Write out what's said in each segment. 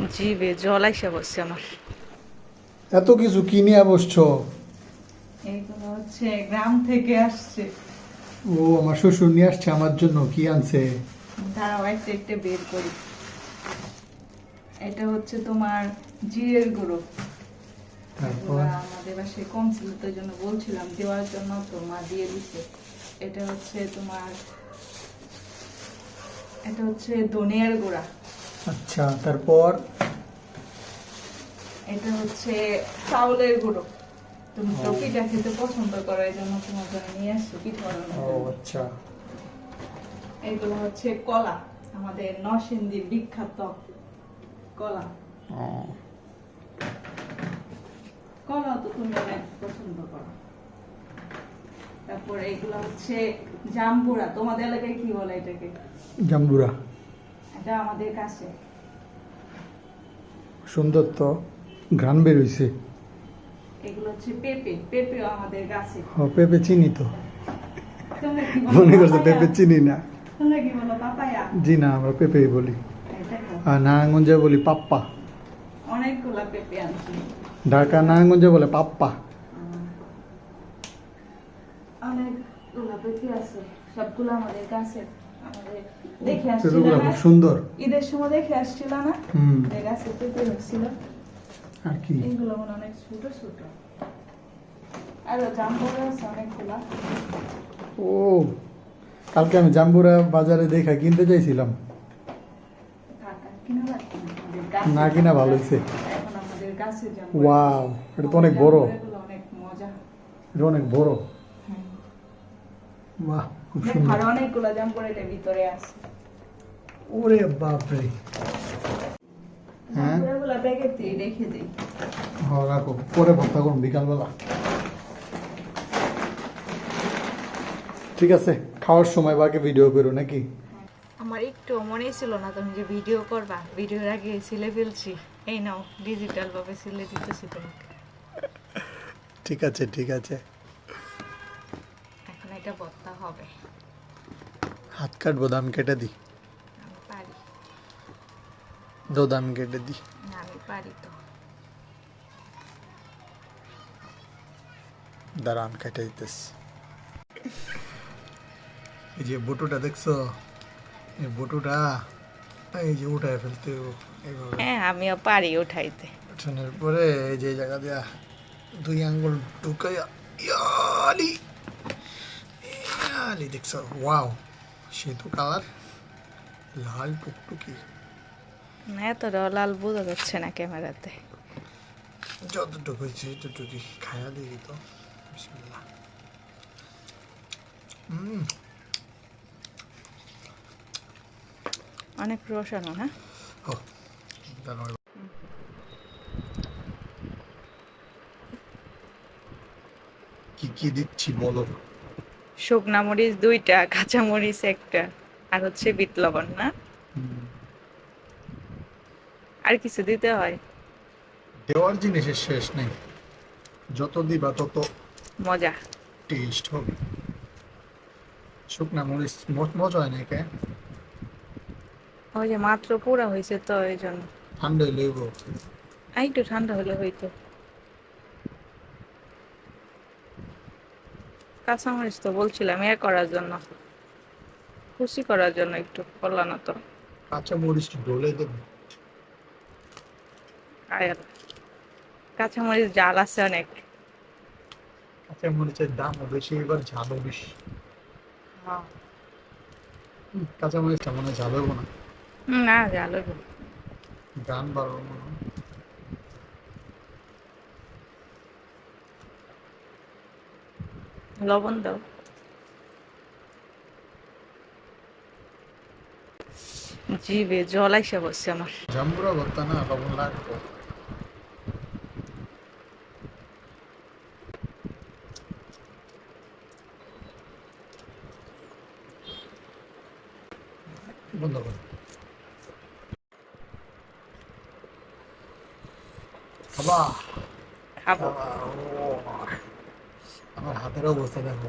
জিভে জল আইসা বসছে আমার। এত কিছু কি নিয়ে বসছো? এইগুলো হচ্ছে গ্রাম থেকে আসছে। ও আমার শ্বশুর নিয়ে আসছে আমার জন্য, কি আনছে? দাঁড়াও একটা একটা বের করি। এটা হচ্ছে তোমার জিরের গুঁড়ো। তারপর এগুলা আমাদের বাসায় কম ছিল, তাই জন্য বলছিলাম দেওয়ার জন্য, তো মা দিয়ে দিছে। এটা হচ্ছে ধনিয়ার গুঁড়া। আচ্ছা, তারপর এটা হচ্ছে চাউলের গুঁড়ো। তুমি তো পিঠা খেতে পছন্দ করো, এই জন্য তোমার জন্য নিয়ে আসছি পিঠা বানানোর ও জন্য। আচ্ছা, এগুলো হচ্ছে কলা, আমাদের নরসিংদীর বিখ্যাত কলা। কলা তো তুমি অনেক পছন্দ করো। তারপরে এগুলো হচ্ছে জাম্বুরা, তোমাদের এলাকায় কি বলে এটাকে? জাম্বুরা। এটা আমাদের কাছে। সুন্দর তো, ঘ্রাণ বের হইছে। এগুলো হচ্ছে পেঁপে, পেঁপেও আমাদের গাছে। ও পেঁপে চিনি তো, তোমরা কি বলো? মনে করছে পাপায়া? পেঁপে চিনি না। তোমরা কি বলো পাপায়া? জি না, আমরা পেঁপেই বলি। এটা খাও। আর নারায়ণগঞ্জে বলি পাপ্পা। অনেকগুলা পেঁপে আনছি। ঢাকা নারায়ণগঞ্জে বলে পাপ্পা। অনেকগুলা পেঁপে আছে, সবগুলো আমাদের গাছে। আমাদের দেখে আসছিল পেঁপেগুলো না, খুব সুন্দর। ঈদের সময় দেখে আসছিল না, গাছে পেঁপে হচ্ছিল। আর কি, এইগুলো মনে অনেক ছোট ছোট। আর জাম্বুরা আছে অনেকগুলা। ও কালকে আমি জাম্বুরা বাজারে দেখা কিনতে চাইছিলাম, ঢাকা কিনা লাগবে না, আমাদের গাছে না কিনা ভালো হয়েছে। এখন আমাদের গাছে জাম্বুরা। ওয়াও, এটা তো অনেক বড়, জাম্বুরাগুলো অনেক মজা। এটা অনেক বড়। হ্যাঁ। বাহ, খুব দেখ, সুন্দর। আরো অনেকগুলা জাম্বুরা এটার ভিতরে আছে। ওরে বাপরে। হ্যাঁ, জাম্বুরাগুলা প্যাকেট দিয়ে রেখে দিই। হ্যাঁ রাখো, পরে ভর্তা করুন বিকালবেলা। ঠিক আছে, খাওয়ার সময় বাকি ভিডিও করো নাকি? আমার একটু মনেই ছিল না তুমি যে ভিডিও করবা, ভিডিওর আগে সিলে ফেলছি। এই নাও, ডিজিটাল ভাবে সিলে দিতেছি তোমাকে। ঠিক আছে ঠিক আছে। এখন এটা ভর্তা হবে। হাত কাটবো, দাম কেটে দিই। আমি পারি। দো দাম কেটে দিই। না, আমি পারি তো। দাঁড়া, আমি কেটে দিতেছি। এই যে বটুটা দেখছো, এই বটুটা এই যে উঠায় ফেলতে হবে এইভাবে। হ্যাঁ, আমিও পারি উঠাইতে। উঠানোর পরে এই যে জায়গা দিয়া 2 আঙ্গুল ঢুকাইয়া, ইয়ালি ইয়ালি, দেখছো? ওয়াও, সে তো কালার লাল টুকটুকি। না, এতটাও লাল বোঝা যাচ্ছে না ক্যামেরাতে। যতটুকু হয়েছে ততটুকুই খায়া দিই তো। বিসমিল্লাহ। অনেক রসালো না? ও দাঁড়াও, কি কি দিচ্ছি বলো? শুকনা মরিচ 2টা, কাঁচা মরিচ 1টা, আর হচ্ছে বিট লবণ না? আর কিছু দিতে হয়? দেওয়ার জিনিসের শেষ নেই, যত দিবা তত মজা। টেস্ট হবে। শুকনা মরিচ মজা হয় না কে? ওই যে মাত্র পুরা হয়েছে তো, এই জন্য। ঠান্ডা লইব। আর একটু ঠান্ডা হলে হইতো। কাঁচামরিচ তো বলছিলাম করার জন্য, খুশি করার জন্য, একটু করলা না তো। কাঁচা মরিচ ডলে দেব। আর কাঁচামরিচ জাল আছে অনেক। কাঁচা মরিচের দামও বেশি, এবার ঝালও বেশি। হ্যাঁ। কাঁচা মরিচটা মনে হয় ঝাল হবো না, না, জাল হইব। গান বাড়াবো মনে হয়। লবণ দাও। জিভে জল আইসা বসছে আমার। জাম্বুরা ভর্তা না, লবণ লাগবে। বন্ধ কর। বাবা, খাবো। আমার হাতের অবস্থা দেখো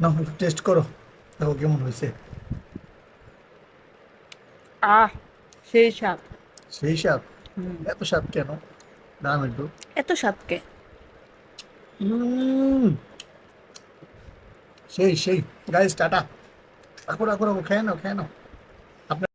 না, টেস্ট করো, দেখো কেমন হয়েছে। আহ সেই স্বাদ। সেই স্বাদ, এত স্বাদ কেন? দাম একটু। এত স্বাদকে উম, সেই সেই গাইস, টাটা। রাখো রাখো রাখো, খেয়ে নাও খেয়ে নাও।